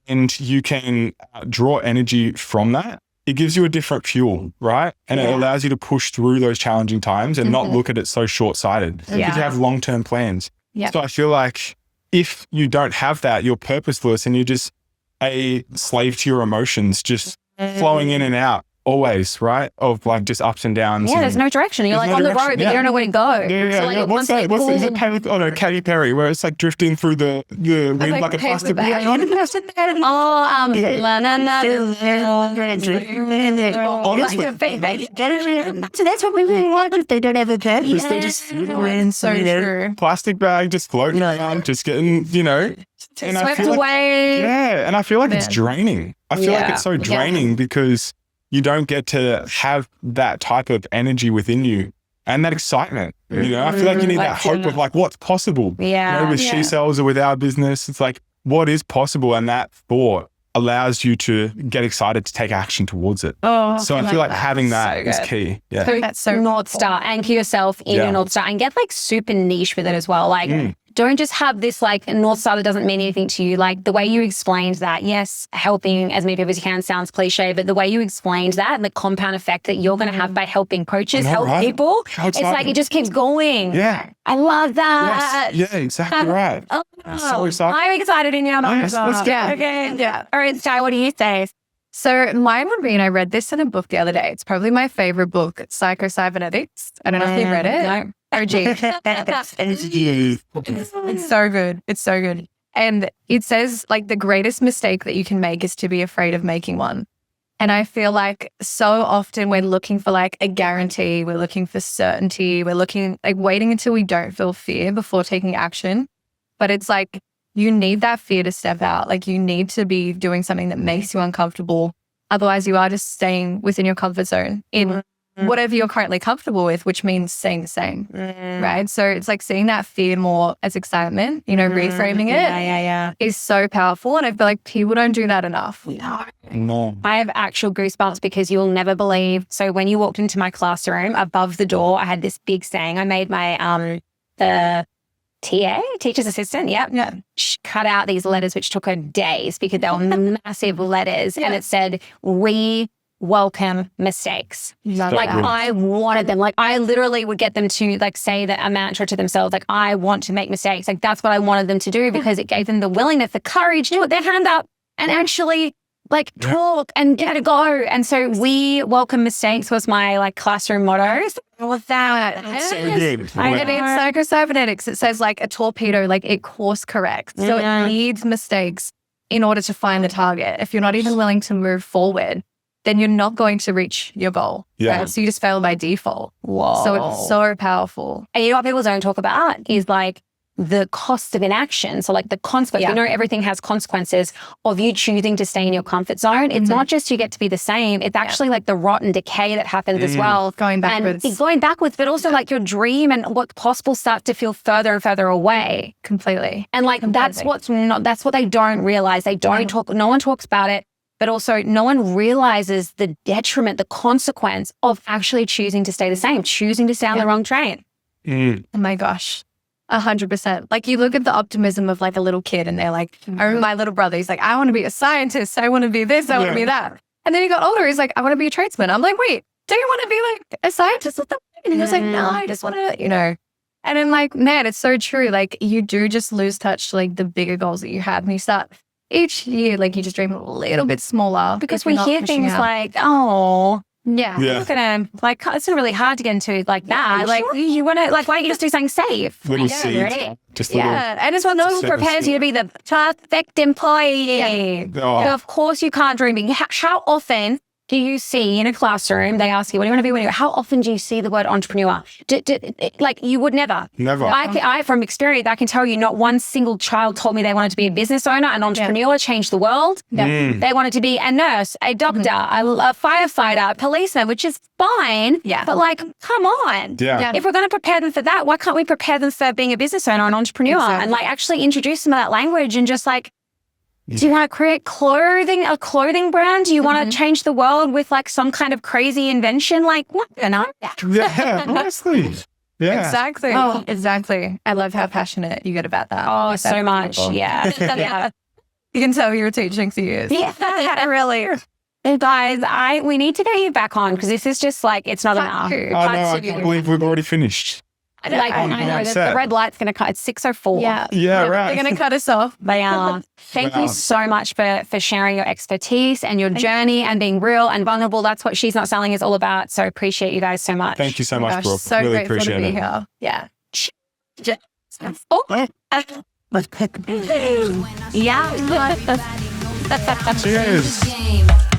and you can draw energy from that, it gives you a different fuel, right? And it allows you to push through those challenging times and not look at it so short-sighted because you have long-term plans. So I feel like if you don't have that, you're purposeless and you're just a slave to your emotions, just flowing in and out always, right? Of like just ups and downs. Yeah, there's no direction. You're like on the road, but you don't know where to go. So like What's that? Is it Katy Perry, where it's like drifting through the wind like a plastic bag? So that's what we really want if they don't have a purpose. They just so true. Plastic bag just floating around, just getting, swept away. And I feel like it's draining. I feel like it's so draining because you don't get to have that type of energy within you and that excitement. I feel like you need that hope of like what's possible. With She Sells or with our business, it's like what is possible, and that thought allows you to get excited to take action towards it. So I feel like having that is key. So that's so North Star. Anchor yourself in your North Star and get like super niche with it as well. Like don't just have this like North Star that doesn't mean anything to you. Like the way you explained that, yes, helping as many people as you can sounds cliche, but the way you explained that and the compound effect that you're going to have by helping coaches help people, it's like it just keeps going. I love that. Yes. Yeah, exactly right. So excited. I'm excited in your mouth. Let's go. Okay. All right, Skye, what do you say? So mine would be, and I read this in a book the other day. It's probably my favorite book, Psycho-Cybernetics. I don't know if you've read it. No. It's so good. It's so good. And it says like the greatest mistake that you can make is to be afraid of making one. And I feel like so often we're looking for like a guarantee. We're looking for certainty. We're looking like waiting until we don't feel fear before taking action. But it's like you need that fear to step out. Like you need to be doing something that makes you uncomfortable. Otherwise you are just staying within your comfort zone in whatever you're currently comfortable with, which means staying the same, right? So it's like seeing that fear more as excitement, reframing it is so powerful. And I feel like people don't do that enough. No. I have actual goosebumps because you'll never believe. So when you walked into my classroom, above the door, I had this big saying. I made my, the TA, teacher's assistant, she cut out these letters, which took her days because they were massive letters. And it said, we welcome mistakes. I wanted them. Like I literally would get them to like say that a mantra to themselves, like I want to make mistakes. Like that's what I wanted them to do because it gave them the willingness, the courage to put their hand up and actually like talk and get a go. And so we welcome mistakes was my like classroom motto. What's that? That's so good. And in Psycho-Cybernetics, it says like a torpedo, like it course corrects. So it needs mistakes in order to find the target. If you're not even willing to move forward, then you're not going to reach your goal. Right? So you just fail by default. Whoa. So it's so powerful. And you know what people don't talk about is like the cost of inaction. So like the consequence, everything has consequences of you choosing to stay in your comfort zone. It's not just you get to be the same. It's actually like the rot and decay that happens as well. Going backwards. And going backwards, but also like your dream and what's possible start to feel further and further away. Completely. And like that's what they don't realize. They don't talk, no one talks about it. But also no one realizes the detriment, the consequence of actually choosing to stay the same, choosing to stay on the wrong train. Oh my gosh. 100%. Like you look at the optimism of like a little kid and they're like, I remember my little brother, he's like, I want to be a scientist. I want to be this. I want to be that. And then he got older. He's like, I want to be a tradesman. I'm like, wait, do you want to be like a scientist? And he was like, no, I just want to, And I'm like, man, it's so true. Like you do just lose touch to like the bigger goals that you had. And you start each year, like you just dream a little bit smaller. Because we hear things like, look at him. Like, it's really hard to get into like that. Like, you want to, like, why don't you just do something safe? Little seed. Right? Just and it's what no one prepares you to be the perfect employee. So of course you can't dream big. How often do you see in a classroom, they ask you, what do you want to be when you, how often do you see the word entrepreneur? Like you would never. Never. I, from experience, I can tell you not one single child told me they wanted to be a business owner, an entrepreneur, change the world. They wanted to be a nurse, a doctor, a firefighter, a policeman, which is fine. But like, come on. If we're going to prepare them for that, why can't we prepare them for being a business owner, an entrepreneur, and like actually introduce them to that language and just like, do you want to create a clothing brand? Do you want to change the world with like some kind of crazy invention? Like, what? Yeah, honestly. Yeah. Exactly. Oh, exactly. I love how passionate you get about that. Oh, so much. Yeah. You can tell you were teaching for years. Yeah, really. Guys, we need to get you back on because this is just like, it's not enough. Oh, no, I can't believe we've already finished. Like, I know the red light's going to cut. It's 6:04. Yeah, right. They're going to cut us off. They are. Thank you so much for sharing your expertise and your journey and being real and vulnerable. That's what She's Not Selling is all about. So appreciate you guys so much. Thank you so much, Brooke. So really grateful appreciate to be it. here. Yeah. Yeah. Cheers.